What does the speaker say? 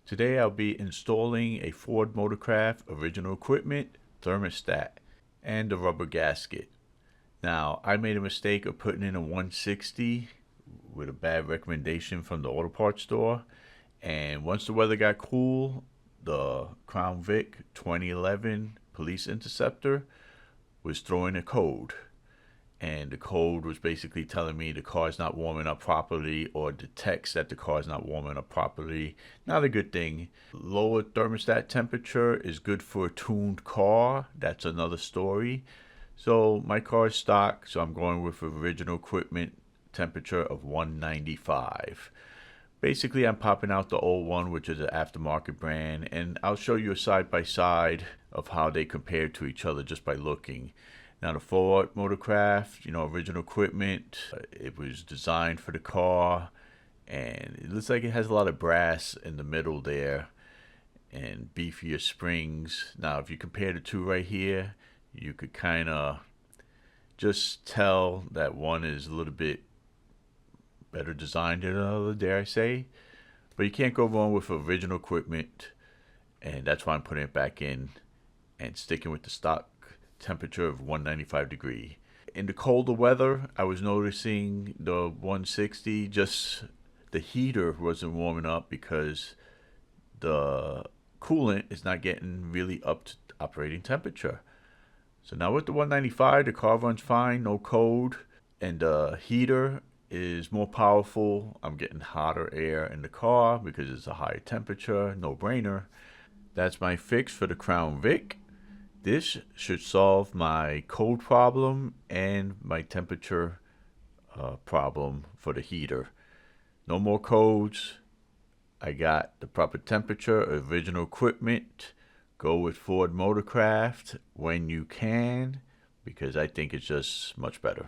Today I'll be installing a Ford Motorcraft original equipment thermostat and a rubber gasket. Now, I made a mistake of putting in a 160 with a bad recommendation from the auto parts store, and once the weather got cool, the Crown Vic 2011 Police Interceptor was throwing a code, and the code was basically telling me the car's not warming up properly, or detects that the car's not warming up properly. Not a good thing. Lower thermostat temperature is good for a tuned car. That's another story. So my car is stock, so I'm going with original equipment temperature of 195. Basically, I'm popping out the old one, which is an aftermarket brand, and I'll show you a side-by-side of how they compare to each other just by looking. Now, the Ford Motorcraft, original equipment, it was designed for the car, and it looks like it has a lot of brass in the middle there and beefier springs. Now, if you compare the two right here, you could kind of just tell that one is a little bit better designed than another, dare I say. But you can't go wrong with original equipment, and that's why I'm putting it back in and sticking with the stock temperature of 195 degree. In the colder weather, I was noticing the 160, just the heater wasn't warming up because the coolant is not getting really up to operating temperature. So now with the 195, the car runs fine, no code, and the heater is more powerful. I'm getting hotter air in the car because it's a higher temperature, no brainer. That's my fix for the Crown Vic. This should solve my cold problem and my temperature problem for the heater. No more codes. I got the proper temperature, original equipment. Go with Ford Motorcraft when you can, because I think it's just much better.